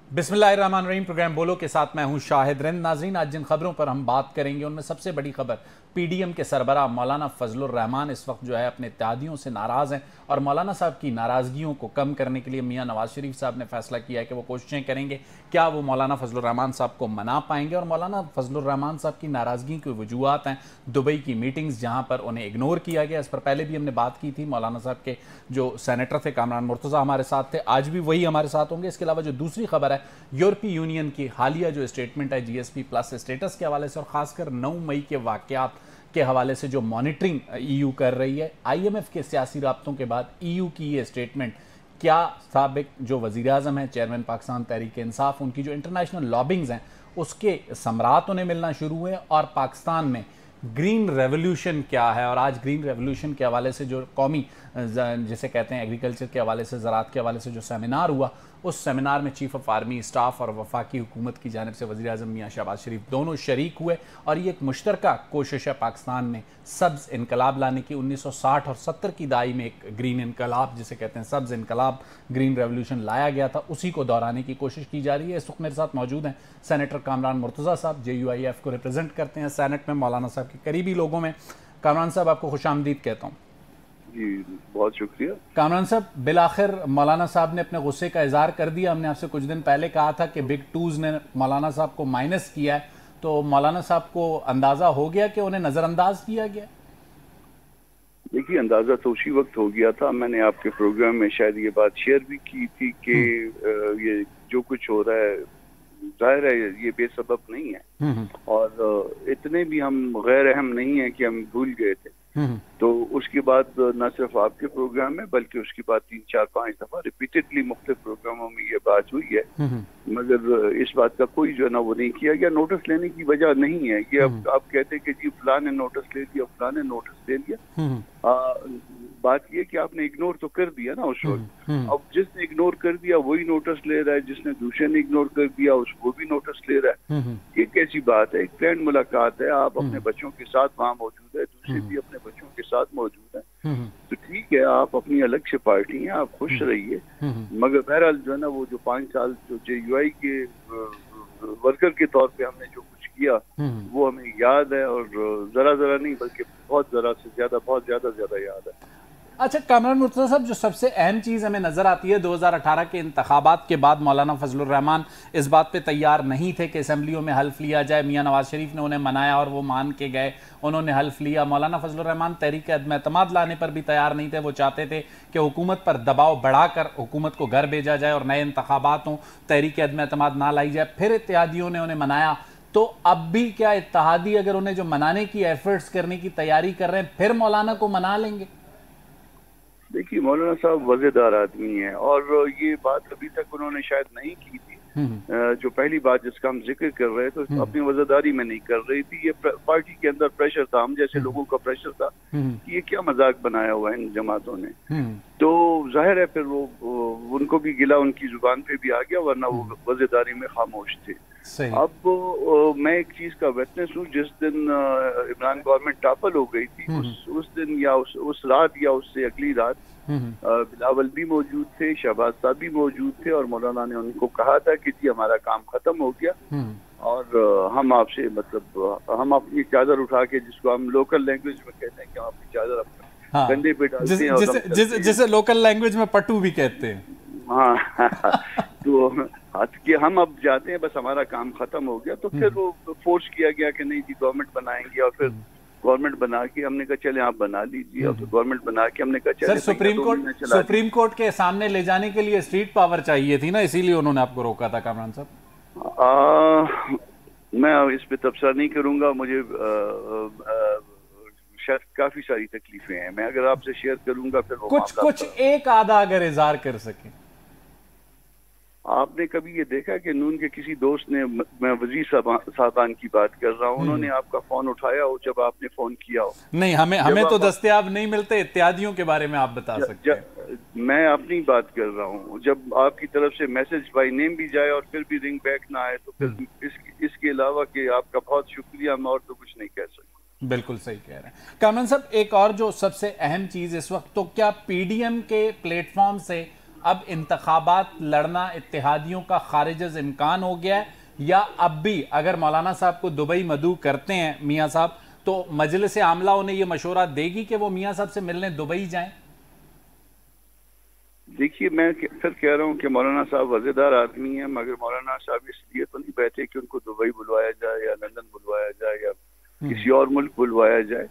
बिस्मिल्लाहिर्रहमानिर्रहीम। प्रोग्राम बोलो के साथ मैं हूं शाहिद रिंद। नाजरीन, आज जिन खबरों पर हम बात करेंगे उनमें सबसे बड़ी खबर पीडीएम के सरबराह मौलाना फजलुर रहमान इस वक्त जो है अपने इत्तेहादियों से नाराज़ हैं और मौलाना साहब की नाराज़गियों को कम करने के लिए मियां नवाज शरीफ साहब ने फैसला किया है कि वो कोशिशें करेंगे क्या वो मौलाना फजलुर रहमान साहब को मना पाएंगे। और मौलाना फजलुर रहमान साहब की नाराज़गी की वजूहत हैं दुबई की मीटिंग्स, जहाँ पर उन्हें इग्नोर किया गया। इस पर पहले भी हमने बात की थी। मौलाना साहब के जो सेनेटर थे कामरान मुर्तज़ा हमारे साथ थे, आज भी वही हमारे साथ होंगे। इसके अलावा जो दूसरी खबर है, यूरोपीय यूनियन की हालिया जो स्टेटमेंट है जीएसपी प्लस स्टेटस के हवाले से और खासकर 9 मई के वाकयात के हवाले से जो मॉनिटरिंग ईयू कर रही है, आईएमएफ के सियासी राब्तों के बाद ईयू की ये स्टेटमेंट क्या साबिक जो वज़ीर आज़म है, चेयरमैन पाकिस्तान तहरीक इंसाफ, उनकी जो इंटरनेशनल लॉबिंग्स हैं उसके सम्राट उन्हें मिलना शुरू हुए और पाकिस्तान में ग्रीन रेवोल्यूशन क्या है। और आज ग्रीन रेवोल्यूशन के हवाले से जो कौमी जिसे कहते हैं एग्रीकल्चर के हवाले से, ज़राअत के हवाले से जो सेमिनार हुआ, उस सेमिनार में चीफ ऑफ आर्मी स्टाफ और वफाकी हुकूमत की जानिब से वज़ीर आज़म मियाँ शहबाज शरीफ दोनों शरीक हुए। और ये एक मुश्तरका कोशिश है पाकिस्तान में सब्ज़ इनकलाब लाने की। 1960 और 70 की दहाई में एक ग्रीन इनकलाब जिसे कहते हैं सब्ज़ इनकलाब, ग्रीन रेवोल्यूशन लाया गया था, उसी को दोहराने की कोशिश की जा रही है। इस वक्त मेरे साथ मौजूद हैं सेनेटर कामरान मुर्तज़ा साहब, JUIF को रिप्रेजेंट करते हैं सेनेट में, मौलाना साहब के करीबी लोगों में। कामरान साहब, आपको खुशामदीद कहता हूँ। जी बहुत शुक्रिया। कामरान साहब, बिलाखिर मौलाना साहब ने अपने गुस्से का इजहार कर दिया। हमने आपसे कुछ दिन पहले कहा था कि बिग टूज ने मौलाना साहब को माइनस किया है, तो मौलाना साहब को अंदाजा हो गया कि उन्हें नजरअंदाज किया गया? देखिए, अंदाजा तो उसी वक्त हो गया था। मैंने आपके प्रोग्राम में शायद ये बात शेयर भी की थी कि ये जो कुछ हो रहा है जाहिर है ये बेसबब नहीं है और इतने भी हम गैर अहम नहीं है कि हम भूल गए थे। तो उसके बाद न सिर्फ आपके प्रोग्राम में बल्कि उसके बाद 3, 4, 5 दफा रिपीटेडली मुख्तलिफ प्रोग्रामों में ये बात हुई है, मगर इस बात का कोई जो है ना वो नहीं किया गया। नोटिस लेने की वजह नहीं है ये। अब आप कहते हैं कि जी फलां ने नोटिस ले लिया, फलां ने नोटिस ले लिया। बात ये कि आपने इग्नोर तो कर दिया ना उस वक्त। अब जिसने इग्नोर कर दिया वही नोटिस ले रहा है, जिसने दूसरे ने इग्नोर कर दिया वो भी नोटिस ले रहा है। ये कैसी बात है? एक फ्रेंड मुलाकात है, आप अपने बच्चों के साथ वहाँ मौजूद है, दूसरे भी अपने बच्चों के साथ मौजूद है, तो ठीक है, आप अपनी अलग से पार्टी हैं, आप खुश रहिए। मगर बहरहाल जो है ना वो जो 5 साल जो JUI के वर्कर के तौर पे हमने जो कुछ किया वो हमें याद है और जरा जरा नहीं बल्कि बहुत जरा से ज्यादा, बहुत ज्यादा याद है। अच्छा कामरान मुर्तज़ा साहब, जो सबसे अहम चीज़ हमें नज़र आती है 2018 के इंतखाबात के बाद मौलाना फजलुर रहमान इस बात पे तैयार नहीं थे कि असम्बलियों में हल्फ लिया जाए। मियां नवाज शरीफ ने उन्हें मनाया और वो मान के गए, उन्होंने हल्फ लिया। मौलाना फजलुर रहमान तहरीक अदम एतमाद लाने पर भी तैयार नहीं थे। वो चाहते थे कि हुकूमत पर दबाव बढ़ाकर हुकूमत को घर भेजा जाए और नए इंतखाबात हों, तहरीक अदम एतमाद ना लाई जाए। फिर इत्तेहादियों ने उन्हें मनाया। तो अब भी क्या इत्तेहादी अगर उन्हें जो मनाने की एफर्ट्स करने की तैयारी कर रहे हैं फिर मौलाना को मना लेंगे? देखिए, मौलाना साहब वज़ेदार आदमी हैं और ये बात अभी तक उन्होंने शायद नहीं की थी। जो पहली बात जिसका हम जिक्र कर रहे थे तो अपनी वज़ेदारी में नहीं कर रही थी। ये पार्टी के अंदर प्रेशर था, हम जैसे लोगों का प्रेशर था कि ये क्या मजाक बनाया हुआ है इन जमातों ने। तो जाहिर है फिर वो उनको भी गिला उनकी जुबान पे भी आ गया, वरना वो वज़ेदारी में खामोश थे। अब मैं एक चीज का विटनेस हूँ, जिस दिन इमरान गवर्नमेंट टॉपल हो गई थी उस दिन या उस रात या उससे अगली रात बिलावल भी मौजूद थे, शहबाज साहब भी मौजूद थे और मौलाना ने उनको कहा था कि जी हमारा काम खत्म हो गया और हम आपसे मतलब हम अपनी चादर उठा के, जिसको हम लोकल लैंग्वेज में कहते हैं कि हम अपनी चादर अपने कंधे पे डालते हैं, जिसे लोकल लैंग्वेज में पट्टू भी कहते हैं। हाँ तो कि हम अब जाते हैं, बस हमारा काम खत्म हो गया। तो फिर वो फोर्स किया गया कि नहीं जी गवर्नमेंट बनाएंगे और फिर गवर्नमेंट बना के हमने कहा चले आप बना लीजिए। और तो गवर्नमेंट बना के हमने कहा चले। सुप्रीम कोर्ट के सामने ले जाने के लिए स्ट्रीट पावर चाहिए थी ना, इसीलिए उन्होंने आपको रोका था कामरान साहब। मैं इस पे तबसरा नहीं करूंगा, मुझे शायद काफी सारी तकलीफें हैं, मैं अगर आपसे शेयर करूंगा फिर वो कुछ एक आधा अगर इज़हार कर सके। आपने कभी ये देखा कि नून के किसी दोस्त ने, मैं वजीर साहबान की बात कर रहा हूँ, उन्होंने आपका फोन उठाया हो जब आपने फोन किया हो? नहीं, हमें तो दस्तयाब नहीं मिलते। इत्यादियों के बारे में आप बता सकते हैं। मैं अपनी बात कर रहा हूँ, जब आपकी तरफ से मैसेज बाय नेम भी जाए और फिर भी रिंग बैक ना आए तो फिर इसके अलावा कि आपका बहुत शुक्रिया, मैं और तो कुछ नहीं कह सकता। बिल्कुल सही कह रहे हैं कामरान साहब। एक और जो सबसे अहम चीज इस वक्त, तो क्या पीडीएम के प्लेटफॉर्म से अब इंतखाबात लड़ना इत्तेहादियों का खारिज इम्कान हो गया है, या अब भी अगर मौलाना साहब को दुबई मदऊ करते हैं मियाँ साहब, तो मजलिस आमला उन्हें यह मशवरा देगी कि वो मियाँ साहब से मिलने दुबई जाएं? देखिए, मैं फिर कह रहा हूँ कि मौलाना साहब वज़ेदार आदमी हैं, मगर मौलाना साहब इसलिए तो नहीं बैठे कि उनको दुबई बुलवाया जाए या लंदन बुलवाया जाए या किसी और मुल्क बुलवाया जाए।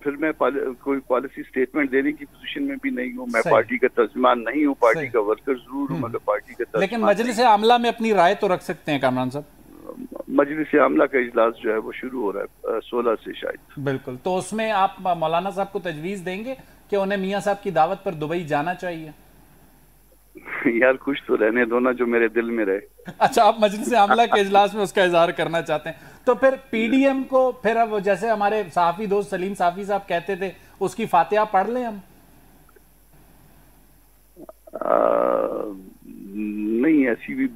फिर मैं कोई पॉलिसी स्टेटमेंट देने की पोजीशन में भी नहीं हूँ। मैं पार्टी का तर्जुमान नहीं हूँ, पार्टी का वर्कर जरूर हूँ, मगर पार्टी का लेकिन मजलिस आमला में अपनी राय तो रख सकते हैं कामरान साहब। मजलिस आमला का इजलास जो है वो शुरू हो रहा है 16 से शायद। बिल्कुल, तो उसमें आप मौलाना साहब को तजवीज देंगे कि उन्हें मियाँ साहब की दावत पर दुबई जाना चाहिए? यार कुछ तो रहने दो ना जो मेरे दिल में रहे। अच्छा, आप मजलिस आमला के इजलास में उसका इजहार करना चाहते हैं, तो फिर पीडीएम को फिर अब जैसे हमारे सहाफी दोस्त सलीम साफी साहब कहते थे उसकी फातिहा पढ़ लें हम? नहीं, ऐसी भी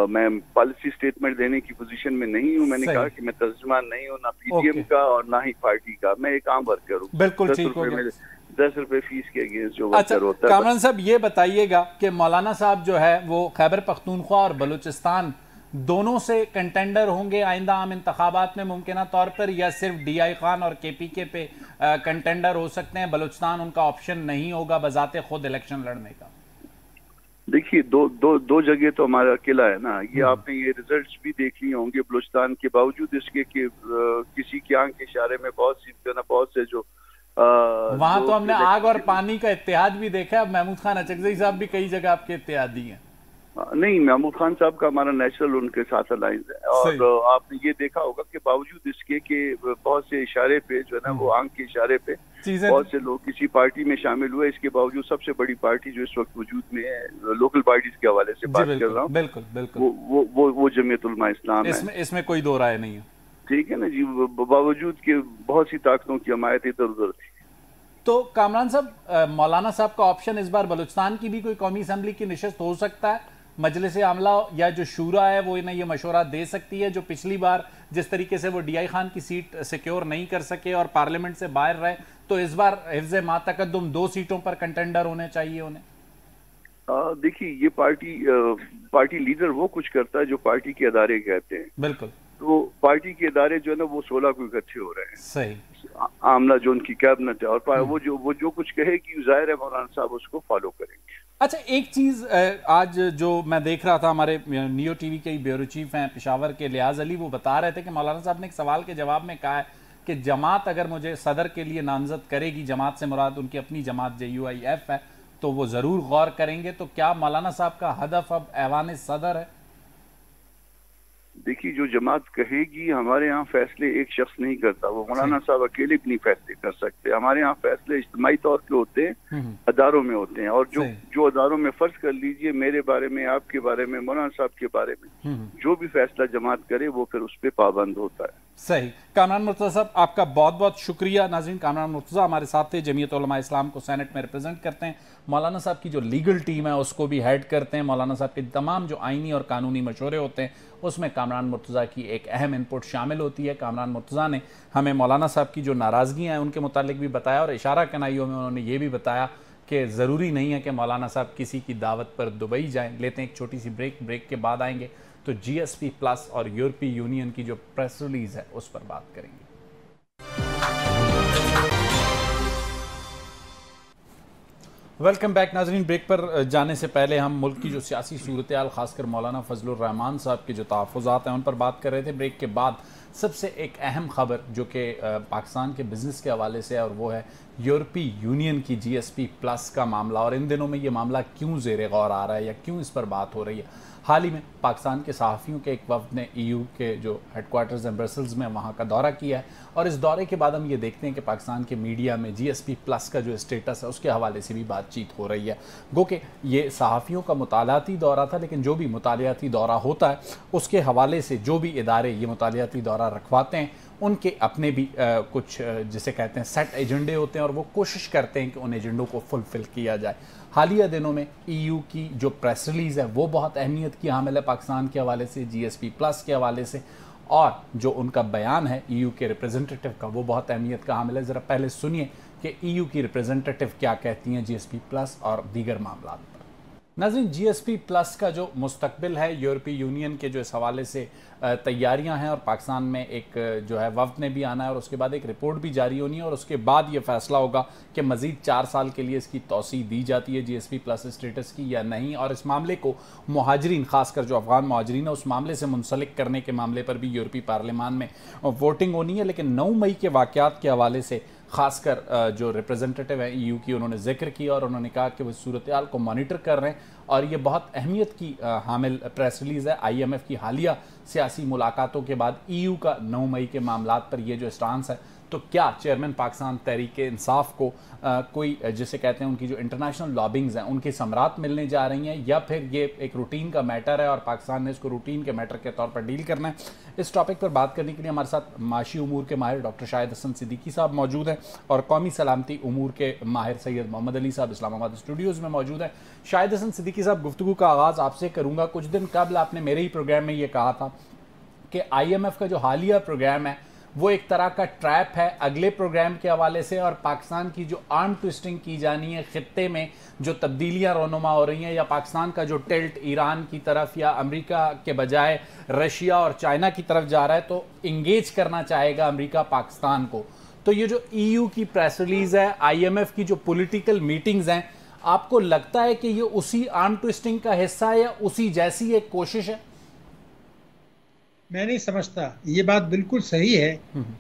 मैं पॉलिसी स्टेटमेंट देने की पोजीशन में नहीं हूँ। मैंने कहा कि मैं तर्जुमान नहीं हूँ, ना पीडीएम का और ना ही पार्टी का। मैं एक आम वर्कर हूँ। बिल्कुल ठीक हो गया। 10 रुपए फीस के अगेंस्ट जो वर्कर होता है। कामरान साहब ये बताइएगा कि मौलाना साहब जो है वो खैबर पख्तूनख्वा और बलूचिस्तान दोनों से कंटेंडर होंगे आइंदा आम इंतखाबात में मुमकिन तौर पर, या सिर्फ DI खान और KPK पे कंटेंडर हो सकते हैं? बलूचिस्तान उनका ऑप्शन नहीं होगा बजाते खुद इलेक्शन लड़ने का? देखिए, दो जगह तो हमारा किला है ना। ये आपने ये रिजल्ट्स भी देख लिए होंगे। बलूचिस्तान के बावजूद इसके कि किसी की आंख के इशारे में बहुत से जो वहां तो हमने आग और पानी का इत्तेहाद भी देखा है। महमूद खान अचकजई साहब भी कई जगह आपके इत्तेहादी हैं। नहीं, महमूद खान साहब का हमारा नेचुरल उनके साथ अलायंस है, और आपने ये देखा होगा कि बावजूद इसके कि बहुत से इशारे पे जो है ना, वो आंख के इशारे पे बहुत से लोग किसी पार्टी में शामिल हुए। इसके बावजूद सबसे बड़ी पार्टी जो इस वक्त वजूद में है, लोकल पार्टीज के हवाले से बात कर रहा हूँ, बिल्कुल बिल्कुल, वो जमीयत उलमा इस्लाम है। इसमें कोई दो राय नहीं है, ठीक है ना जी। बावजूद के बहुत सी ताकतों की हमायत इधर उधर थी। तो कामरान साहब, मौलाना साहब का ऑप्शन इस बार बलूचिस्तान की भी कोई कौमी असम्बली की नशिस्त हो सकता है? मजलिस आमला या जो शूरा है वो इन्हें ये मशवरा दे सकती है, जो पिछली बार जिस तरीके से वो DI खान की सीट सिक्योर नहीं कर सके और पार्लियामेंट से बाहर रहे, तो इस बार हिफ्ज़ मा तकद्दुम 2 सीटों पर कंटेंडर होने चाहिए उन्हें? देखिए, ये पार्टी लीडर वो कुछ करता है जो पार्टी के अदारे कहते हैं। बिल्कुल। तो पार्टी के अदारे जो है ना वो 16 को इकट्ठे हो रहे हैं। सही। आमला जो उनकी कैबिनेट है, और वो जो कुछ कहेगी जाहिर है मौलाना साहब उसको फॉलो करेंगे। अच्छा, एक चीज आज जो मैं देख रहा था, हमारे नियो टीवी के ब्यूरो चीफ हैं पेशावर के लियाज अली, वो बता रहे थे कि मौलाना साहब ने एक सवाल के जवाब में कहा है कि जमात अगर मुझे सदर के लिए नामजद करेगी, जमात से मुराद उनकी अपनी जमात JUIF है, तो वो जरूर गौर करेंगे। तो क्या मौलाना साहब का हदफ अब ऐवान सदर है? देखिए, जो जमात कहेगी, हमारे यहाँ फैसले एक शख्स नहीं करता। वो मौलाना साहब अकेले भी नहीं फैसले कर सकते। हमारे यहाँ फैसले इज्तिमाई तौर पे होते हैं, अदारों में होते हैं, और जो अदारों में फर्ज कर लीजिए मेरे बारे में, आपके बारे में, मौलाना साहब के बारे में, जो भी फैसला जमात करे वो फिर उस पर पाबंद होता है। सही। कामरान मुर्तज़ा साहब, आपका बहुत बहुत शुक्रिया। नाज़रीन, कामरान मुर्तज़ा हमारे साथ थे, जमीयत उलमा इस्लाम को सेनेट में रिप्रेजेंट करते हैं, मौलाना साहब की जो लीगल टीम है उसको भी हेड करते हैं। मौलाना साहब के तमाम जो आइनी और कानूनी मशवरे होते हैं उसमें कामरान मुर्तज़ा की एक अहम इनपुट शामिल होती है। कामरान मुर्तज़ा ने हमें मौलाना साहब की जो नाराज़गियाँ हैं उनके मुतालिक भी बताया, और इशारा कनाइयों में उन्होंने ये भी बताया कि ज़रूरी नहीं है कि मौलाना साहब किसी की दावत पर दुबई जाएं। लेते हैं एक छोटी सी ब्रेक के बाद आएंगे तो GSP+ और यूरोपीय यूनियन की जो प्रेस रिलीज है उस पर बात करेंगे। वेलकम बैक नाजरीन। ब्रेक पर जाने से पहले हम मुल्क की जो सियासी सूरत हाल, खासकर मौलाना फजलुर रहमान साहब के जो तहफ़्फ़ुज़ात हैं उन पर बात कर रहे थे। ब्रेक के बाद सबसे एक अहम खबर जो कि पाकिस्तान के बिज़नेस के हवाले से है, और वो है यूरोपीय यूनियन की GSP+ का मामला। और इन दिनों में ये मामला क्यों ज़ेरे गौर आ रहा है या क्यों इस पर बात हो रही है? हाल ही में पाकिस्तान के सहाफ़ियों के एक वफ़द ने EU के जो हेडक्वार्टर्स हैं ब्रसल्स में, वहाँ का दौरा किया है, और इस दौरे के बाद हम ये देखते हैं कि पाकिस्तान के मीडिया में GSP+ का जो स्टेटस है उसके हवाले से भी बातचीत हो रही है। गो कि ये सहाफ़ियों का मुतालाती दौरा था, लेकिन जो भी मुतालियाती दौरा होता है उसके हवाले से जो भी इदारे ये मुतालियाती दौरा रखवाते हैं उनके अपने भी कुछ जिसे कहते हैं सेट एजेंडे होते हैं, और वो कोशिश करते हैं कि उन एजेंडों को फुलफ़िल किया जाए। हालिया दिनों में EU की जो प्रेस रिलीज़ है वो बहुत अहमियत की हामिल है पाकिस्तान के हवाले से, GSP+ के हवाले से, और जो उनका बयान है EU के रिप्रेजेंटेटिव का वो बहुत अहमियत का हामिल है। ज़रा पहले सुनिए कि EU की रिप्रेजेंटेटिव क्या कहती हैं GSP प्लस और दीगर मामला पर। नाज़रीन, GSP प्लस का जो मुस्तकबिल है, यूरोपीय यूनियन के जो इस हवाले से तैयारियां हैं, और पाकिस्तान में एक जो है वफ्द ने भी आना है और उसके बाद एक रिपोर्ट भी जारी होनी है और उसके बाद ये फैसला होगा कि मज़ीद 4 साल के लिए इसकी तौसी दी जाती है GSP प्लस स्टेटस की या नहीं। और इस मामले को मुहाजिरीन, खासकर जो अफगान मुहाजिरीन है, उस मामले से मुंसलिक करने के मामले पर भी यूरोपीय पार्लियामान में वोटिंग होनी है। लेकिन 9 मई के वाक़यात के हवाले से खासकर जो रिप्रेजेंटेटिव हैं EU की, उन्होंने जिक्र किया और उन्होंने कहा कि वो सूरत हाल को मॉनिटर कर रहे हैं और ये बहुत अहमियत की हामिल प्रेस रिलीज़ है। IMF की हालिया सियासी मुलाकातों के बाद EU का 9 मई के मामलात पर ये जो स्टांस है, तो क्या चेयरमैन पाकिस्तान तहरीक इंसाफ को कोई जिसे कहते हैं उनकी जो इंटरनेशनल लॉबिंग्स हैं उनकी समरात मिलने जा रही हैं, या फिर ये एक रूटीन का मैटर है और पाकिस्तान ने इसको रूटीन के मैटर के तौर पर डील करना है? इस टॉपिक पर बात करने के लिए हमारे साथ माशी उमूर के माहिर डॉक्टर शाहिद हसन सिद्दीकी साहब मौजूद हैं और कौमी सलामती उमूर के माहिर सैयद मोहम्मद अली साहब इस्लामाबाद स्टूडियोज़ में मौजूद हैं। शाहिद हसन सिद्दीकी साहब, गुफ्तगू का आगाज़ आपसे करूँगा। कुछ दिन कबल आपने मेरे ही प्रोग्राम में ये कहा था कि IMF का जो हालिया प्रोग्राम है वो एक तरह का ट्रैप है अगले प्रोग्राम के हवाले से, और पाकिस्तान की जो आर्म ट्विस्टिंग की जानी है, खित्ते में जो तब्दीलियां रोनुमा हो रही हैं, या पाकिस्तान का जो टिल्ट ईरान की तरफ या अमेरिका के बजाय रशिया और चाइना की तरफ जा रहा है, तो इंगेज करना चाहेगा अमेरिका पाकिस्तान को। तो ये जो EU की प्रेस रिलीज़ है, IMF की जो पॉलिटिकल मीटिंग्स हैं, आपको लगता है कि ये उसी आर्म ट्विस्टिंग का हिस्सा है या उसी जैसी एक कोशिश है? मैं नहीं समझता। ये बात बिल्कुल सही है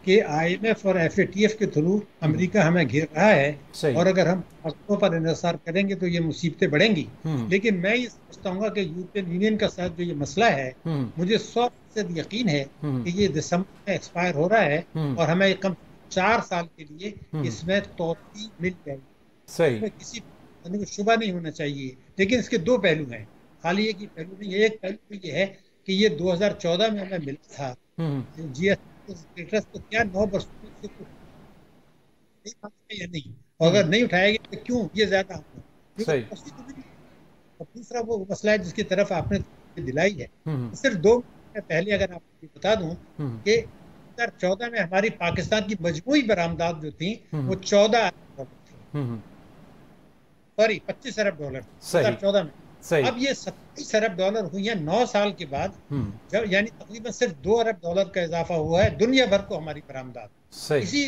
कि IMF और FATF के थ्रू अमेरिका हमें घेर रहा है और अगर हम वक्तों पर इंतजार करेंगे तो ये मुसीबतें बढ़ेंगी। लेकिन मैं ये समझता हूँ कि यूरोपियन यूनियन का साथ जो ये मसला है, मुझे 100% यकीन है कि ये दिसंबर में एक्सपायर हो रहा है और हमें कम 4 साल के लिए इसमें तौसीक मिल जाएगी। इसमें किसी को शुबा नहीं होना चाहिए। लेकिन इसके 2 पहलू हैं, खाली एक ही पहलू नहीं है। एक पहलू तो ये है कि ये 2014 में हमें मिला था GSP स्टेटस, तो क्या 9 वर्षों से या नहीं, और अगर नहीं उठाएगा तो क्यों ये ज्यादा होगा। और दूसरा वो मसला है जिसकी तरफ आपने दिलाई है, सिर्फ 2 महीने पहले अगर आपको बता दूं कि 2014 में हमारी पाकिस्तान की मजमूई बरामदात जो थी वो 14 अरब डॉलर थी, सॉरी 25 अरब डॉलर 2014 में। अब ये 27 अरब डॉलर हुई है 9 साल के बाद, जब यानी तकरीबन सिर्फ 2 अरब डॉलर का इजाफा हुआ है दुनिया भर को हमारी बरामदात। इसी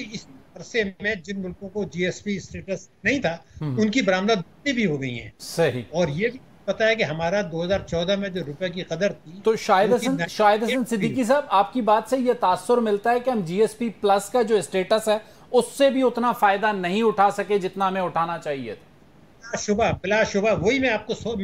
अरसे में जिन मुल्कों को GSP स्टेटस नहीं था उनकी बरामदात भी हो गई हैं। सही। और ये भी पता है कि हमारा 2014 में जो रुपए की कदर थी। तो शाहिद हसन सिद्दीकी साहब, आपकी बात से ये तासुर मिलता है कि हम GSP प्लस का जो स्टेटस है उससे भी उतना फायदा नहीं उठा सके जितना हमें उठाना चाहिए था। बिलाशुबा वही मैं आपको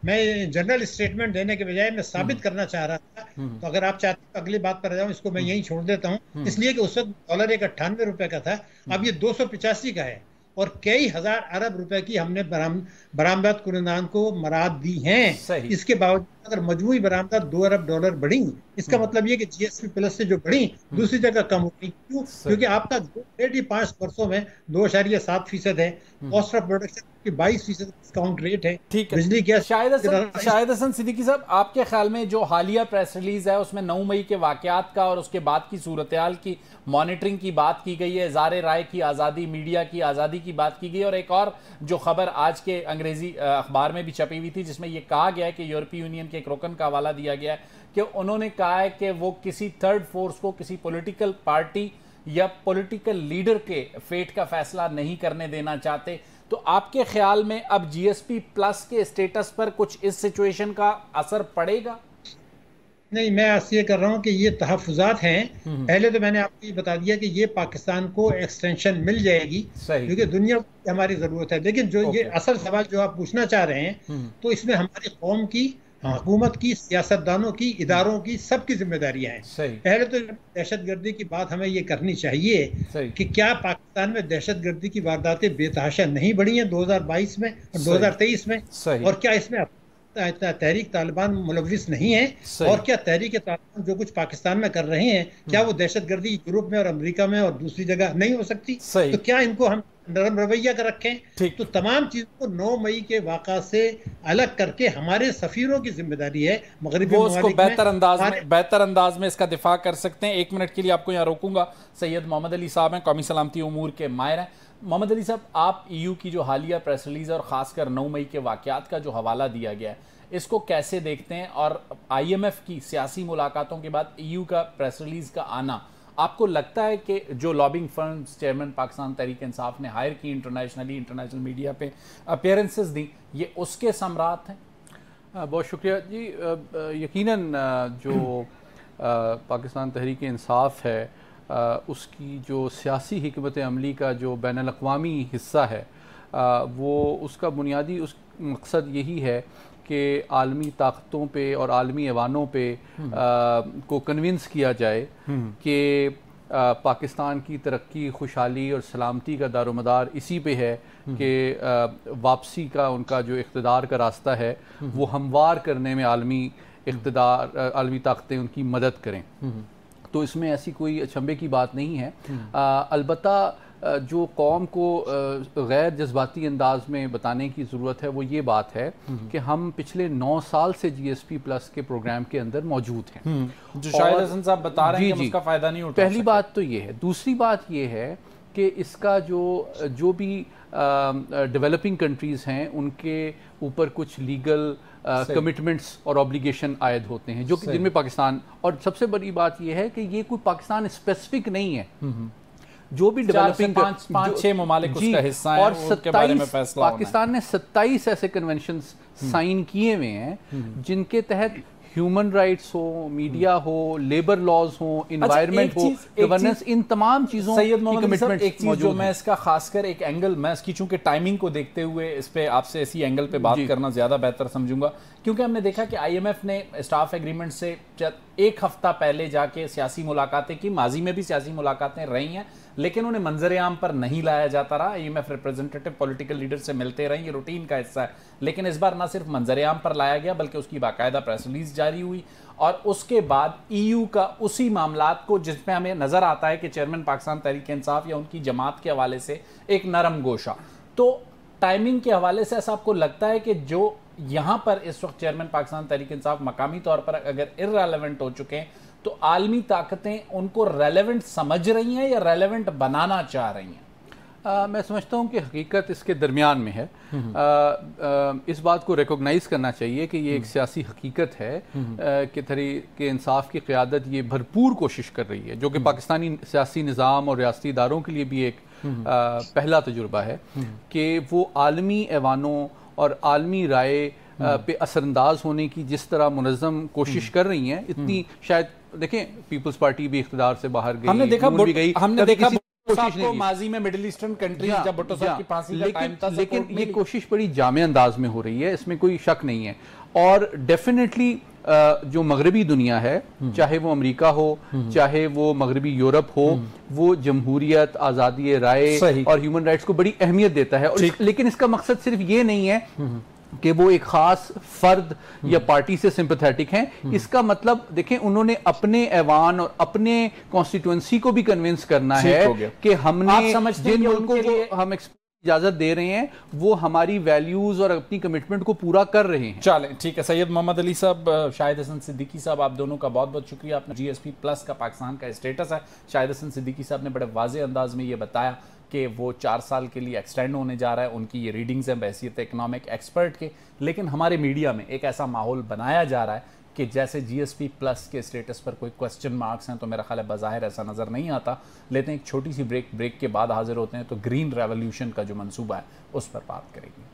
मैं जनरल स्टेटमेंट देने के बजाय मैं साबित करना चाह रहा था। तो अगर आप चाहते हैं तो अगली बात पर जाऊं, इसको मैं यहीं छोड़ देता हूं, इसलिए कि उस वक्त डॉलर 98 रुपए का था, अब ये 285 का है और कई हजार अरब रुपए की हमने बरामदात कुनंदान को मराद दी हैं। इसके बावजूद अगर मजमूई बरामदात 2 अरब डॉलर बढ़ी, इसका मतलब ये कि GSP प्लस से जो बढ़ी दूसरी जगह कम हो गई। क्यों? क्योंकि आपका रेट ही 5 वर्षों में 2.7% है, कॉस्ट ऑफ प्रोडक्शन की 22% डिस्काउंट रेट है। ठीक है, बिजली गैस। शाहिद हसन सिद्दीकी साहब, आपके ख्याल में जो हालिया प्रेस रिलीज है उसमें 9 मई के वाकयात का और उसके बाद की सूरत हाल की मॉनिटरिंग की बात की गई है, इज़हार राय की आज़ादी, मीडिया की आज़ादी की बात की गई, और एक और जो खबर आज के अंग्रेजी अखबार में भी छपी हुई थी जिसमें यह कहा गया है कि यूरोपीय यूनियन के एक रुकन का हवाला दिया गया है कि उन्होंने कहा है कि वो किसी थर्ड फोर्स को, किसी पॉलिटिकल पार्टी या पॉलिटिकल लीडर के फेट का फैसला नहीं करने देना चाहते। तो आपके ख्याल में अब GSP प्लस के स्टेटस पर कुछ इस सिचुएशन का असर पड़ेगा? नहीं, मैं आज ये कर रहा हूँ कि ये तहफ़्फ़ुज़ात हैं। पहले तो मैंने आपको ये बता दिया कि ये पाकिस्तान को एक्सटेंशन मिल जाएगी क्योंकि दुनिया को हमारी ज़रूरत है। लेकिन जो ये असल सवाल जो आप पूछना चाह रहे हैं, तो इसमें हमारी कौम की, हुकूमत की, सियासतदानों की, इदारों की, सबकी जिम्मेदारियां हैं। पहले तो दहशतगर्दी की बात हमें ये करनी चाहिए कि क्या पाकिस्तान में दहशतगर्दी की वारदातें बेतहाशा नहीं बढ़ी हैं 2022 में और 2023 में, और क्या इसमें तहरीक तालिबान मुलविस नहीं है, और क्या तहरीक तालिबान जो कुछ पाकिस्तान में कर रहे हैं क्या वो दहशतगर्दी यूरोप में और अमेरिका में और दूसरी जगह नहीं हो सकती? तो क्या इनको हम नरम रवैया कर रखें? तो तमाम चीजों को 9 मई के वाक़ा से अलग करके हमारे सफीरों की जिम्मेदारी है मगरिबी ममालिक में बेहतर अंदाज में इसका दिफा कर सकते हैं। 1 मिनट के लिए आपको यहाँ रोकूंगा। सैयद मोहम्मद अली साहब हैं, कौमी सलामती उमूर के माहिर हैं। मोहम्मद अली साहब, आप EU की जो हालिया प्रेस रिलीज और ख़ासकर 9 मई के वाक़यात का जो हवाला दिया गया है, इसको कैसे देखते हैं? और IMF की सियासी मुलाकातों के बाद EU का प्रेस रिलीज़ का आना, आपको लगता है कि जो lobbying firms chairman Pakistan Tehreek Insaf ने हायर की इंटरनेशनल मीडिया पे अपीयरेंसेस दी, ये उसके समरात हैं? बहुत शुक्रिया जी। यकीनन जो पाकिस्तान तहरीक इंसाफ है, उसकी जो सियासी हिकमत अमली का जो बैनुल-अक़वामी हिस्सा है, वो उसका बुनियादी उस मकसद यही है कि आलमी ताकतों पे और आलमी ऐवानों पे को कन्विंस किया जाए कि पाकिस्तान की तरक्की, खुशहाली और सलामती का दारोमदार इसी पे है कि वापसी का उनका जो इक़्तिदार का रास्ता है वो हमवार करने में आलमी इक़्तिदार, आलमी ताकतें उनकी मदद करें। तो इसमें ऐसी कोई अचंभे की बात नहीं है। अलबत्ता जो कौम को गैर जज्बाती अंदाज में बताने की ज़रूरत है वो ये बात है कि हम पिछले 9 साल से GSP प्लस के प्रोग्राम के अंदर मौजूद हैं, जो शाहिद हसन साहब बता रहे हैं कि उसका फ़ायदा नहीं उठा। पहली बात तो ये है। दूसरी बात ये है कि इसका जो भी डेवलपिंग कंट्रीज़ हैं उनके ऊपर कुछ लीगल कमिटमेंट्स और ऑब्लिगेशन आयद होते हैं, जो कि जिनमें पाकिस्तान, और सबसे बड़ी बात यह है कि ये कोई पाकिस्तान स्पेसिफिक नहीं है। जो भी डेवलपिंग 5-6 ममालिक उसका हिस्सा हैं, और उसके बारे में फैसला होना है। पाकिस्तान ने 27 ऐसे कन्वेंशन साइन किए हुए हैं जिनके तहत ह्यूमन राइट्स हो, मीडिया हो, लेबर लॉज हो, इन्वायरमेंट हो, गवर्नेंस, इन तमाम चीज़ों की कमिटमेंट। एक चीज़ जो मैं इसका खासकर एक एंगल, मैं इसकी चूंकि टाइमिंग को देखते हुए इस पे आपसे इसी एंगल पे बात करना ज़्यादा बेहतर समझूंगा, क्योंकि हमने देखा कि IMF ने स्टाफ एग्रीमेंट से 1 हफ्ता पहले जाके सियासी मुलाकातें की। माजी में भी सियासी मुलाकातें रही हैं, लेकिन उन्हें मंजर आम पर नहीं लाया जाता रहा। IMF रिप्रेजेंटेटिव पॉलिटिकल लीडर से मिलते रहे, ये रूटीन का हिस्सा है। लेकिन इस बार ना सिर्फ मंजर आम पर लाया गया, बल्कि उसकी बाकायदा प्रेस रिलीज जारी हुई। और उसके बाद EU का उसी मामलात को, जिसमें हमें नजर आता है कि चेयरमैन पाकिस्तान तहरीक इंसाफ या उनकी जमात के हवाले से एक नरम गोशा, तो टाइमिंग के हवाले से ऐसा आपको लगता है कि जो यहाँ पर इस वक्त चेयरमैन पाकिस्तान तहरीक इंसाफ मकामी तौर पर अगर इररेलेवेंट हो चुके हैं, तो आलमी ताकतें उनको रेलेवेंट समझ रही हैं या रेलेवेंट बनाना चाह रही हैं? मैं समझता हूँ कि हकीकत इसके दरमियान में है। इस बात को रिकॉग्नाइज करना चाहिए कि ये एक सियासी हकीकत है कि तहरीक इंसाफ की क़यादत ये भरपूर कोशिश कर रही है, जो कि पाकिस्तानी सियासी निज़ाम और रियासती इदारों के लिए भी एक पहला तजुर्बा है कि वो आलमी ऐवानों और आलमी राय पे असरअंदाज होने की जिस तरह मुनज़्ज़म कोशिश कर रही हैं, इतनी शायद देखें पीपल्स पार्टी भी इख्तिदार से बाहर गई, हमने देखा कोशिश नहीं माजी में मिडिल ईस्टर्न कंट्रीज जब भुट्टो साहब की फांसी का टाइम था, लेकिन ये कोशिश बड़ी जामे अंदाज में हो रही है, इसमें कोई शक नहीं है। और डेफिनेटली जो मगरबी दुनिया है, चाहे वो अमेरिका हो, चाहे वो मगरबी यूरोप हो, वो जमहूरियत, आज़ादी राय और ह्यूमन राइट्स को बड़ी अहमियत देता है। और लेकिन इसका मकसद सिर्फ ये नहीं है कि वो एक खास फर्द या पार्टी से सिंपैथेटिक हैं। इसका मतलब देखें, उन्होंने अपने ऐवान और अपने कॉन्स्टिट्यूएंसी को भी कन्विंस करना है कि हमने जिन मुल्कों को हम इजाजत दे रहे हैं वो हमारी वैल्यूज और अपनी कमिटमेंट को पूरा कर रहे हैं। चलें, ठीक है। सैयद मोहम्मद अली साहब, शाहिद हसन सिद्दीकी साहब, आप दोनों का बहुत बहुत शुक्रिया। आपने GSP प्लस का पाकिस्तान का स्टेटस है, शाहिद हसन सिद्दीकी साहब ने बड़े वाज़ेह अंदाज में ये बताया कि वो 4 साल के लिए एक्सटेंड होने जा रहा है। उनकी ये रीडिंग्स हैं बहैसियत इकनॉमिक एक्सपर्ट के, लेकिन हमारे मीडिया में एक ऐसा माहौल बनाया जा रहा है कि जैसे GSP प्लस के स्टेटस पर कोई क्वेश्चन मार्क्स हैं, तो मेरा ख्याल है बज़ाहिर ऐसा नज़र नहीं आता। लेते हैं एक छोटी सी ब्रेक के बाद हाजिर होते हैं, तो ग्रीन रेवोल्यूशन का जो मंसूबा है उस पर बात करेंगे।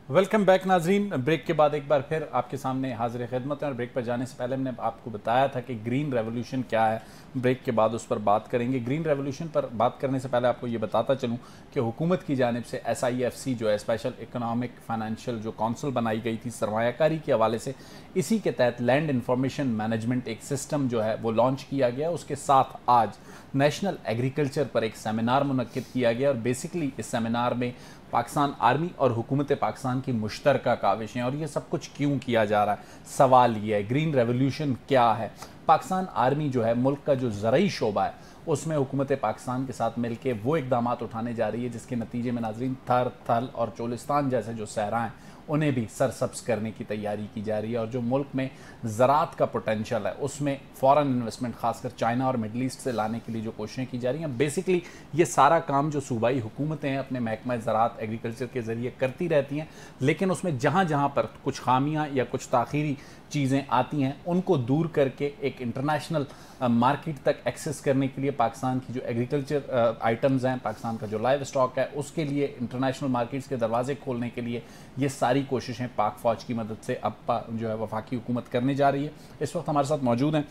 वेलकम बैक नाजरीन। ब्रेक के बाद एक बार फिर आपके सामने हाजिर खिदमत है, और ब्रेक पर जाने से पहले मैंने आपको बताया था कि ग्रीन रेवोल्यूशन क्या है, ब्रेक के बाद उस पर बात करेंगे। ग्रीन रेवोल्यूशन पर बात करने से पहले आपको ये बताता चलूँ कि हुकूमत की जानिब से SIFC जो है स्पेशल इकोनॉमिक फाइनेंशियल जो काउंसिल बनाई गई थी सरमायाकारी के हवाले से, इसी के तहत लैंड इंफॉर्मेशन मैनेजमेंट एक सिस्टम जो है वो लॉन्च किया गया। उसके साथ आज नेशनल एग्रीकल्चर पर एक सेमिनार मुनक्किद किया गया, और बेसिकली इस सेमिनार में पाकिस्तान आर्मी और हुकूमत पाकिस्तान की मुश्तरका काविशें, और ये सब कुछ क्यों किया जा रहा है। सवाल ये है, ग्रीन रेवोल्यूशन क्या है। पाकिस्तान आर्मी जो है मुल्क का जो ज़रई शोबा है उसमें हुकूमत पाकिस्तान के साथ मिलकर वो इकदामात उठाने जा रही है जिसके नतीजे में नाजरीन थर, थल और चोलिस्तान जैसे जो सहरा हैं उन्हें भी सरसब्स करने की तैयारी की जा रही है। और जो मुल्क में ज़राअत का पोटेंशल है उसमें फ़ॉरेन इन्वेस्टमेंट खासकर चाइना और मिडल ईस्ट से लाने के लिए जो कोशिशें की जा रही हैं, बेसिकली ये सारा काम जो सूबाई हुकूमतें हैं अपने महकमा ज़राअत एग्रीकल्चर के ज़रिए करती रहती हैं, लेकिन उसमें जहाँ जहाँ पर कुछ खामियाँ या कुछ ताख़ीरी चीज़ें आती हैं उनको दूर करके एक इंटरनेशनल मार्केट तक एक्सेस करने के लिए पाकिस्तान की जो एग्रीकल्चर आइटम्स हैं, पाकिस्तान का जो लाइव स्टॉक है, उसके लिए इंटरनेशनल मार्केट्स के दरवाजे खोलने के लिए ये सारी कोशिशें पाक फ़ौज की मदद से अब जो है वफाकी हुकूमत करने जा रही है। इस वक्त हमारे साथ मौजूद हैं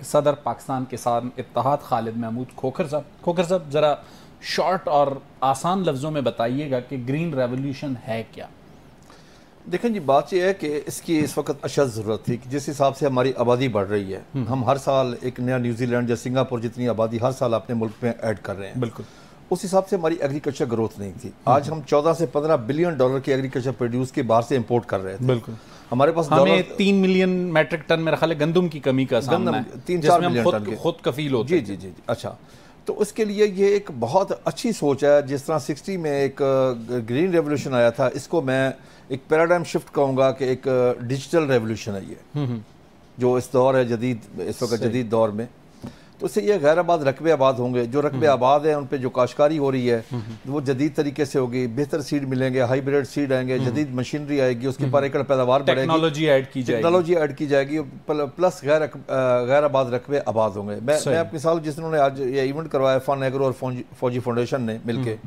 सदर पाकिस्तान किसान इत्तेहाद खालिद महमूद खोखर साहब। खोखर साहब, ज़रा शॉर्ट और आसान लफ्ज़ों में बताइएगा कि ग्रीन रेवोल्यूशन है क्या? देखें जी, बात यह है कि इसकी इस वक्त अशद ज़रूरत थी कि जिस हिसाब से हमारी आबादी बढ़ रही है, हम हर साल एक नया न्यूजीलैंड या सिंगापुर जितनी आबादी हर साल अपने मुल्क में ऐड कर रहे हैं, बिल्कुल उस हिसाब से हमारी एग्रीकल्चर ग्रोथ नहीं थी। आज हम 14 से 15 बिलियन डॉलर की एग्रीकल्चर प्रोड्यूस के बाहर से इंपोर्ट कर रहे थे। बिल्कुल हमारे पास हमें 3 मिलियन मैट्रिक टन मेरा ख्याल है गंदम की कमी का सामना है, 3-4 मिलियन टन के खुद कफील होते हैं। जी। अच्छा, तो उसके लिए ये एक बहुत अच्छी सोच है। जिस तरह 60 में एक ग्रीन रेवोल्यूशन आया था, इसको मैं एक पैराडाइम शिफ्ट कहूँगा कि एक डिजिटल रेवोल्यूशन है ये, जो इस दौर है जदीद, इस वक्त जदीद दौर में। तो उससे ये गैर आबाद रकबे आबाद होंगे, जो रकबे आबाद हैं उन पे जो काश्तकारी हो रही है वो जदीद तरीके से होगी, बेहतर सीड मिलेंगे, हाइब्रिड सीड आएंगे, जदीद मशीनरी आएगी, उसकी पर एकड़ पैदावार बढ़ेगी, टेक्नोलॉजी ऐड की जाएगी, प्लस गैर आबाद रकबे आबाद होंगे। मैं आपकी मिसाल, जिस उन्होंने आज ये इवेंट करवाया फन एग्रो और फौजी फाउंडेशन ने मिलके,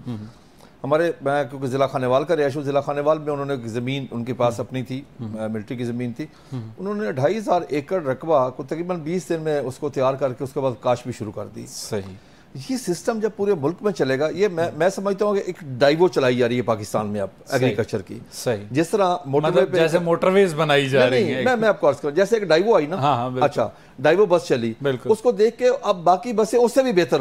हमारे, मैं क्योंकि ज़िला खानेवाल का रिहायशी, ज़िला खानेवाल में उन्होंने ज़मीन उनके पास अपनी थी, मिलिट्री की ज़मीन थी, उन्होंने 2,500 एकड़ रकबा को तकरीबन 20 दिन में उसको तैयार करके उसके बाद काश भी शुरू कर दी। सही। ये सिस्टम जब पूरे मुल्क में चलेगा, ये मैं समझता हूँ कि एक डाइवो चलाई जा रही है पाकिस्तान में अब एग्रीकल्चर की। सही। जिस तरह मोटरवे पे जैसे मोटरवेज बनाई जा रही है, मैं आपको अर्ज करूँ, जैसे एक डाइवो आई ना, अच्छा डाइवो बस चली, उसको देख के अब बाकी बसें उससे भी बेहतर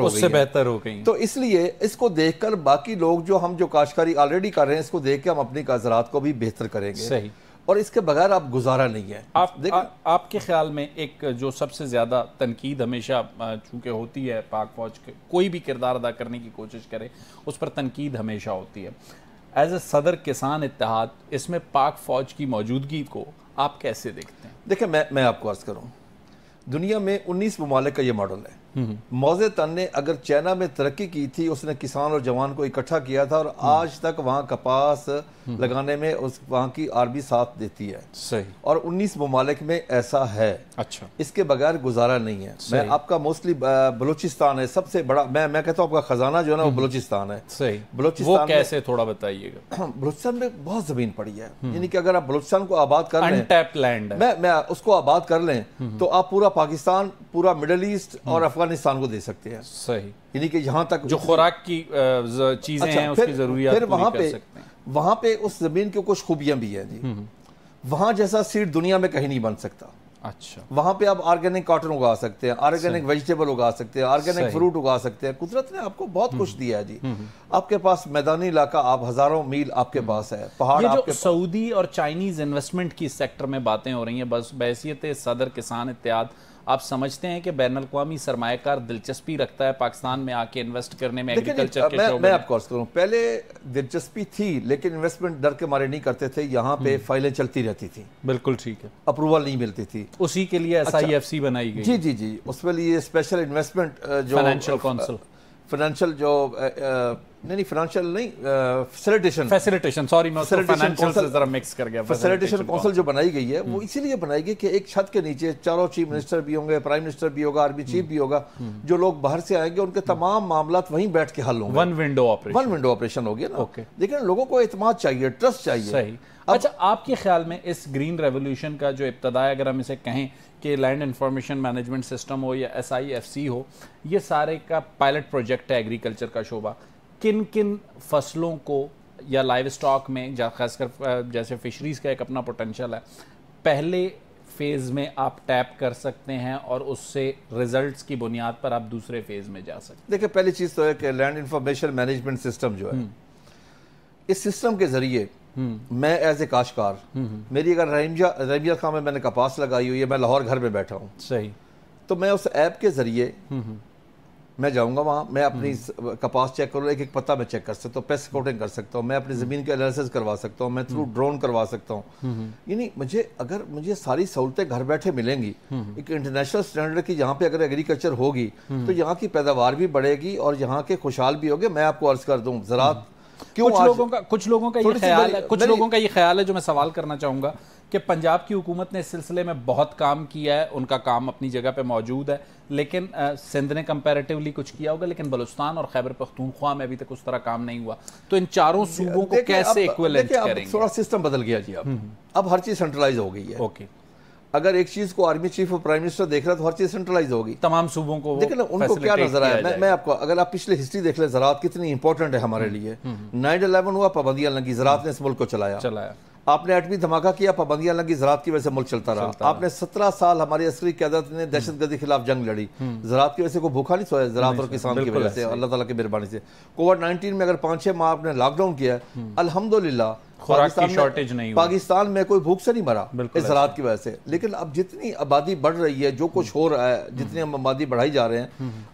हो गई। तो इसलिए इसको देखकर बाकी लोग जो काश्तकारी ऑलरेडी कर रहे हैं, इसको देख के हम अपनी ज़राअत को भी बेहतर करेंगे। सही। और इसके बगैर आप गुजारा नहीं है। आपके ख्याल में एक जो सबसे ज़्यादा तनकीद हमेशा चूँकि होती है, पाक फौज के कोई भी किरदार अदा करने की कोशिश करे उस पर तनकीद हमेशा होती है, एज ए सदर किसान इत्तेहाद इसमें पाक फौज की मौजूदगी को आप कैसे देखते हैं? देखिए, मैं आपको अर्ज करूँ, दुनिया में 19 ममालिक का ये मॉडल है। मौज़े तन ने अगर चाइना में तरक्की की थी, उसने किसान और जवान को इकट्ठा किया था और आज तक वहाँ कपास लगाने में वहाँ की आर्मी साथ देती है। सही। और 19 ममालिक में ऐसा है। अच्छा, इसके बगैर गुजारा नहीं है। मैं आपका मोस्टली बलूचिस्तान है सबसे बड़ा, मैं कहता हूँ आपका खजाना जो है ना वो बलूचिस्तान है। सही। बलूचिस्तान वो कैसे, थोड़ा बताइएगा। बलूचिस्तान में बहुत जमीन पड़ी है, यानी कि अगर आप बलूचिस्तान को आबाद कर लें, अनटैप्ड लैंड है, मैं उसको आबाद कर लें तो आप पूरा पाकिस्तान, पूरा मिडल ईस्ट और अफगानिस्तान को दे सकते हैं। सही। यानी कि यहाँ तक जो खुराक की चीजें हैं उसकी जरूरियात पूरी कर सकते हैं। वहाँ पे उस जमीन की कुछ खूबियां भी हैं जी। वहाँ जैसा सीड दुनिया में कहीं नहीं बन सकता। अच्छा। वहाँ पे आप ऑर्गेनिक कॉटन उगा सकते हैं, ऑर्गेनिक वेजिटेबल उगा सकते हैं, ऑर्गेनिक फ्रूट उगा सकते हैं। कुदरत ने आपको बहुत कुछ दिया है जी। आपके पास मैदानी इलाका, आप हजारों मील आपके पास है, पहाड़ ये जो सऊदी और चाइनीज इन्वेस्टमेंट की सेक्टर में बातें हो रही हैं, बस बहैसियत सदर किसान इत्तेहाद आप समझते हैं कि बैनुल-अक़वामी सरमायाकार दिलचस्पी रखता है पाकिस्तान में आके इन्वेस्ट करने में एग्रीकल्चर के शोबे में? मैं आपको अर्ज करूं, पहले दिलचस्पी थी लेकिन इन्वेस्टमेंट डर के मारे नहीं करते थे। यहाँ पे फाइलें चलती रहती थी। बिल्कुल ठीक है। अप्रूवल नहीं मिलती थी, उसी के लिए SIFC बनाई गई। जी जी जी, उसके लिए स्पेशल इन्वेस्टमेंट जो फाइनेंशियल काउंसिल, फाइनेंशियल जो नहीं फाइनेंशियल नहीं, फैसिलिटेशन सॉरी मैं फाइनेंशियल से जरा मिक्स कर गया। फैसिलिटेशन काउंसिल जो बनाई गई है वो इसीलिए बनाई गई कि एक छत के नीचे चारों चीफ मिनिस्टर भी होंगे, प्राइम मिनिस्टर भी होगा, आर्मी चीफ भी होगा, जो लोग बाहर से आएंगे उनके तमाम मामलात वहीं बैठ के हल होंगे। वन विंडो ऑपरेशन हो गया ना। लेकिन लोगों को एतमाद चाहिए, ट्रस्ट चाहिए। सही। अच्छा, आपके ख्याल में इस ग्रीन रेवोल्यूशन का जो इब्तदा, अगर हम इसे कहें कि लैंड इंफॉर्मेशन मैनेजमेंट सिस्टम हो या SIFC हो, ये सारे का पायलट प्रोजेक्ट है एग्रीकल्चर का शोबा, किन किन फसलों को या लाइव स्टॉक में, खासकर जैसे फिशरीज का एक अपना पोटेंशियल है, पहले फेज़ में आप टैप कर सकते हैं और उससे रिजल्ट्स की बुनियाद पर आप दूसरे फेज़ में जा सकते हैं? देखिए, पहली चीज़ तो है कि लैंड इंफॉर्मेशन मैनेजमेंट सिस्टम जो है, इस सिस्टम के ज़रिए मैं एज ए काश्तकार, मेरी अगर रहीमिया खां में मैंने कपास लगाई हुई है, मैं लाहौर घर में बैठा हूँ, सही, तो मैं उस ऐप के ज़रिए मैं जाऊंगा वहाँ, मैं अपनी कपास चेक करूँ, एक एक पत्ता मैं चेक कर सकता हूँ, पेस्ट कोटिंग कर सकता हूँ, मैं अपनी ज़मीन के एनालिसिस करवा सकता हूँ, मैं थ्रू ड्रोन करवा सकता हूँ। यानी मुझे सारी सहूलतें घर बैठे मिलेंगी एक इंटरनेशनल स्टैंडर्ड की, यहाँ पे अगर एग्रीकल्चर होगी तो यहाँ की पैदावार भी बढ़ेगी और यहाँ के खुशहाल भी होंगे। मैं आपको अर्ज कर दूँ ज़रात कुछ लोगों का ये ख्याल है जो मैं सवाल करना चाहूंगा कि पंजाब की हुकूमत ने इस सिलसिले में बहुत काम किया है, उनका काम अपनी जगह पे मौजूद है, लेकिन सिंध ने कंपैरेटिवली कुछ किया होगा, लेकिन बलूचिस्तान और खैबर पख्तूनख्वा में अभी तक उस तरह काम नहीं हुआ। तो इन चारों सूबों को कैसे इक्विवेलेंट करेंगे? थोड़ा सिस्टम बदल गया जी। अब हर चीज सेंट्रलाइज हो गई है। ओके, अगर एक चीज को आर्मी चीफ और प्राइम मिनिस्टर देख रहा है तो हर चीज सेंट्रलाइज होगी, तमाम सूबों को। देखिए ना उनको क्या नजर आया। मैं आपको, अगर आप पिछले हिस्ट्री देख ले, ज़राअत कितनी इंपॉर्टेंट है हमारे लिए। 9/11 हुआ, पाबंदियां लगी, ज़राअत ने इस मुल्क को चलाया। आपने एटमी धमाका किया, पाबंदियां लगी, ज़राअत की वजह से मुल्क चलता रहा। आपने 17 साल हमारी अस्करी क़यादत ने दहशतगर्दी के खिलाफ जंग लड़ी, ज़राअत की वजह से कोई भूखा नहीं सोया, ज़राअत और किसान की वजह से, अल्लाह ताला की मेहरबानी से। कोविड-19 में अगर 5-6 माह आपने लॉकडाउन किया, अल्हम्दुलिल्लाह शॉर्टेज नहीं हुई, पाकिस्तान में कोई भूख से नहीं मरा इस ज़राअत की वजह से। लेकिन अब जितनी आबादी बढ़ रही है, जो कुछ हो रहा है, जितनी हम आबादी बढ़ाई जा रहे हैं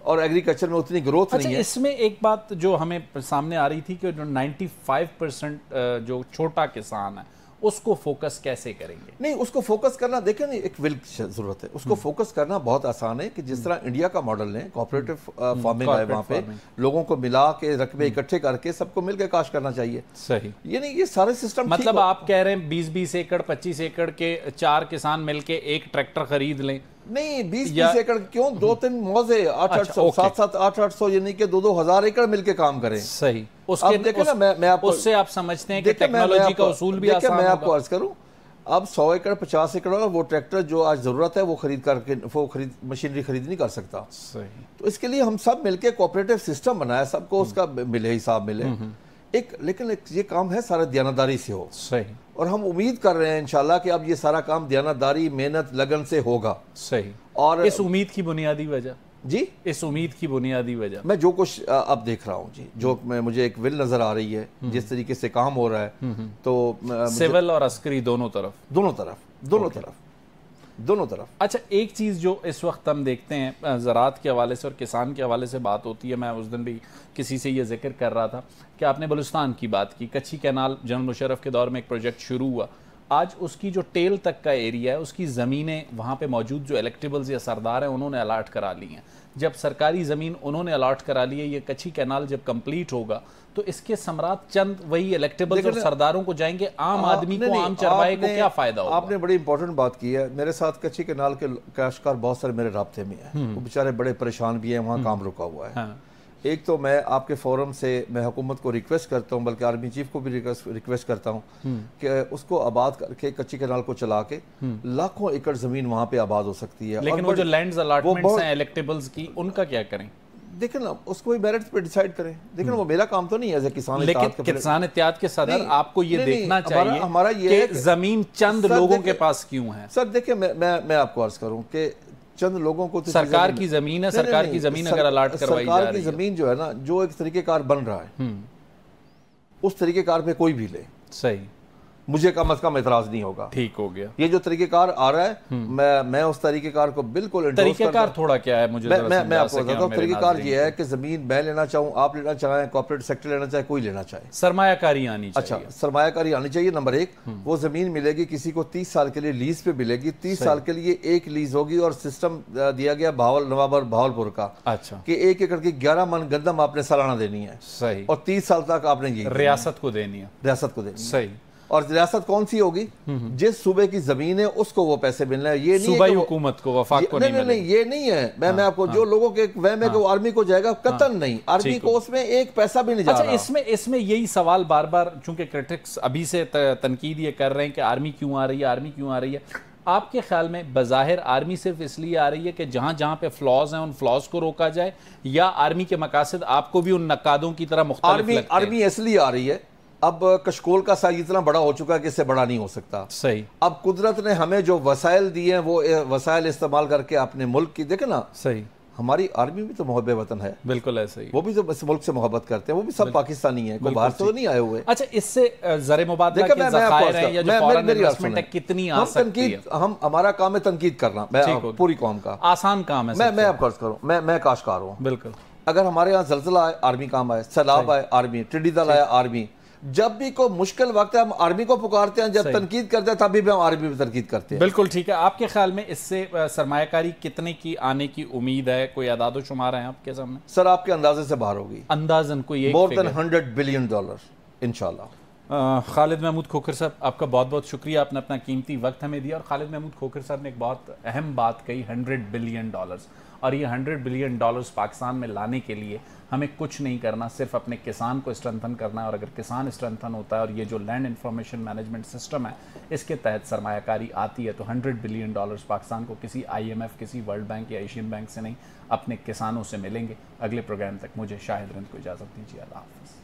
और एग्रीकल्चर में उतनी ग्रोथ नहीं है। इसमें एक बात जो हमें सामने आ रही थी कि जो 95% जो छोटा किसान है उसको फोकस कैसे करेंगे? नहीं, उसको फोकस करना, देखें नहीं, एक विल की जरूरत है। उसको फोकस करना बहुत आसान है कि जिस तरह इंडिया का मॉडल है, कोऑपरेटिव फार्मिंग है, वहाँ पे लोगों को मिला के रकबे इकट्ठे करके सबको मिलकर काश करना चाहिए। सही, ये सारे सिस्टम, मतलब आप कह रहे हैं 20-20 एकड़ 25 एकड़ के 4 किसान मिलके एक ट्रैक्टर खरीद लें? नहीं, 20-20 एकड़ क्यों, 2-3 मौजे 800-800 7-7 800 यानी कि 2-2 हज़ार एकड़ मिलके काम करें। सही, उसके देखें ना, मैं आपको उससे आप समझते हैं कि टेक्नोलॉजी का उसूल भी आसान होगा। मैं आपको अर्ज करूं, अब 100 एकड़ 50 एकड़ वाला वो ट्रैक्टर जो आज जरूरत है वो मशीनरी खरीद नहीं कर सकता। सही, तो इसके लिए हम सब मिलके कोऑपरेटिव सिस्टम बनाया, सबको उसका मिले, हिसाब मिले लेकिन ये काम है सारा दयानतदारी से हो। सही, और हम उम्मीद कर रहे हैं इंशाल्लाह कि अब ये सारा काम दयानतदारी, मेहनत, लगन से होगा। सही, और इस उम्मीद की बुनियादी वजह जी, इस उम्मीद की बुनियादी वजह मैं जो कुछ अब देख रहा हूँ जी, जो मुझे एक विल नजर आ रही है, जिस तरीके से काम हो रहा है, तो सिविल और अस्करी दोनों तरफ। अच्छा, एक चीज़ जो इस वक्त हम देखते हैं ज़राअत के हवाले से और किसान के हवाले से बात होती है, मैं उस दिन भी किसी से ये जिक्र कर रहा था कि आपने बलूचिस्तान की बात की, कच्ची कैनाल जनरल मुशर्रफ के दौर में एक प्रोजेक्ट शुरू हुआ, आज उसकी जो टेल तक का एरिया है, उसकी ज़मीनें वहाँ पे मौजूद जो इलेक्टेबल्स या सरदार हैं उन्होंने अलाट करा ली हैं। जब सरकारी ज़मीन उन्होंने अलाट करा ली है, ये कच्ची कैनाल जब कंप्लीट होगा तो इसके समरात चंद वही इलेक्टेबल्स और सरदारों को जाएंगे, आम आदमी को, आम चरवाहे को क्या फ़ायदा होगा? आपने बड़ी इंपॉर्टेंट बात की है। मेरे साथ कच्ची कैनाल के काश्तकार बहुत सारे मेरे राब्ते में हैं, वो बेचारे बड़े परेशान भी हैं, वहाँ काम रुका हुआ है। एक तो मैं आपके फोरम से मैं हुकूमत को रिक्वेस्ट करता हूँ, बल्कि आर्मी चीफ को भी रिक्वेस्ट करता हूँ कि उसको आबाद करके कच्ची कैनाल को चला के लाखों एकड़ जमीन वहाँ पे आबाद हो सकती है। लेकिन वो जो लैंड्स अलॉटमेंट्स हैं इलेक्टेबल्स की, उनका क्या करें? देखें ना, उसको भी मेरिट पे डिसाइड करें। देखें वो मेरा काम तो नहीं है एज ए किसान। लेकिन किसान इत्तेहाद के सदर, आपको ये देखना चाहिए हमारा ये जमीन चंद लोगों के पास क्यों है। सर देखिए, मैं आपको अर्ज करूँ कि चंद लोगों को तो सरकार की जमीन है, सरकार की जमीन अगर अलाट करवाई जा रही है, सरकार की जमीन जो है ना, जो एक तरीकेकार बन रहा है उस तरीकेकार पे कोई भी ले, सही, मुझे कम से कम एतराज नहीं होगा। ठीक हो गया। ये जो तरीकेकार आ रहा है, मैं उस तरीकेकार को बिल्कुल तरीकेकार थोड़ा क्या है मुझे मैं आपको बताता हूँ। तरीकेकार ये है कि जमीन मैं लेना चाहूँ, आप लेना चाहें, कॉर्पोरेट सेक्टर लेना चाहे, कोई लेना चाहे, सरमायाकारी आनी चाहिए। अच्छा, सरमायाकारी आनी चाहिए। नंबर एक, वो जमीन मिलेगी किसी को 30 साल के लिए लीज पे मिलेगी, 30 साल के लिए एक लीज होगी और सिस्टम दिया गया भावलपुर का। अच्छा, कि 1 एकड़ की 11 मन गंदम आपने सालाना देनी है। सही, और 30 साल तक आपने ये रियासत को देनी है। सही। और रियासत कौन सी होगी? जिस सूबे की जमीन है उसको वो पैसे मिलना है। ये नहीं सूबाई हुकूमत को, वफाक को नहीं, ये नहीं है। मैं आपको जो लोगों के वहम है कि वो आर्मी को जाएगा, कतन नहीं, आर्मी को उसमें एक पैसा भी नहीं जा रहा। इसमें यही सवाल बार बार, चूंकि क्रिटिक्स अभी से तनकीद ये कर रहे हैं कि आर्मी क्यों आ रही है, आर्मी क्यों आ रही है। आपके ख्याल में बज़ाहिर आर्मी सिर्फ इसलिए आ रही है कि जहां जहां पे फ्लॉज हैं उन फ्लॉज को रोका जाए, या आर्मी के मकासद आपको भी उन नक्कादों की तरह मुख्तलिफ लगते हैं? आर्मी इसलिए आ रही है, अब कशकोल का साइज इतना बड़ा हो चुका है कि इससे बड़ा नहीं हो सकता। सही। अब कुदरत ने हमें जो वसाइल दिए हैं वो वसाइल इस्तेमाल करके अपने मुल्क की, देखे ना, सही, हमारी आर्मी भी तो मोहब्ब वतन है। बिल्कुल ऐसे ही, वो भी तो इस मुल्क से मोहब्बत करते हैं, वो भी सब पाकिस्तानी है, कोई बाहर से तो नहीं आए हुए। अच्छा, इससे ज़र मुबादला के ज़खायर हैं या जो फॉरेन इन्वेस्टमेंट है, कितनी आ सकती है? हम हमारा काम है तनकीद करना, मैं पूरी कौम का आसान काम है। मैं आपको अर्ज करूं, मैं काश्तकार हूं, बिल्कुल, अगर हमारे यहाँ जलजला आए आर्मी काम आए, सैलाब आए आर्मी, टिड्डी दल आया आर्मी, जब भी कोई मुश्किल वक्त है हम आर्मी को पुकारते हैं, जब तनकीद करते हैं तभी भी हम आर्मी पर तनकीद करते हैं। बिल्कुल ठीक है। आपके ख्याल में इससे सरमायाकारी कितने की आने की उम्मीद है? कोई आदादो शुमार है आपके सामने? सर आपके अंदाजे से बाहर होगी, अंदाजन कोई मोर देन $100 बिलियन इंशाल्लाह। खालिद महमूद खोखर साहब, आपका बहुत बहुत शुक्रिया, आपने अपना कीमती वक्त हमें दिया। और खालिद महमूद खोखर साहब ने एक बहुत अहम बात कही, $100 बिलियन, और ये $100 बिलियन पाकिस्तान में लाने के लिए हमें कुछ नहीं करना, सिर्फ अपने किसान को स्ट्रेंथन करना है। और अगर किसान स्ट्रेंथन होता है और ये जो लैंड इंफॉर्मेशन मैनेजमेंट सिस्टम है इसके तहत सरमायाकारी आती है, तो $100 बिलियन पाकिस्तान को किसी IMF, किसी वर्ल्ड बैंक या एशियन बैंक से नहीं, अपने किसानों से मिलेंगे। अगले प्रोग्राम तक मुझे शाहिद रिंद को इजाज़त दीजिए। अल्लाह हाफ़िज़।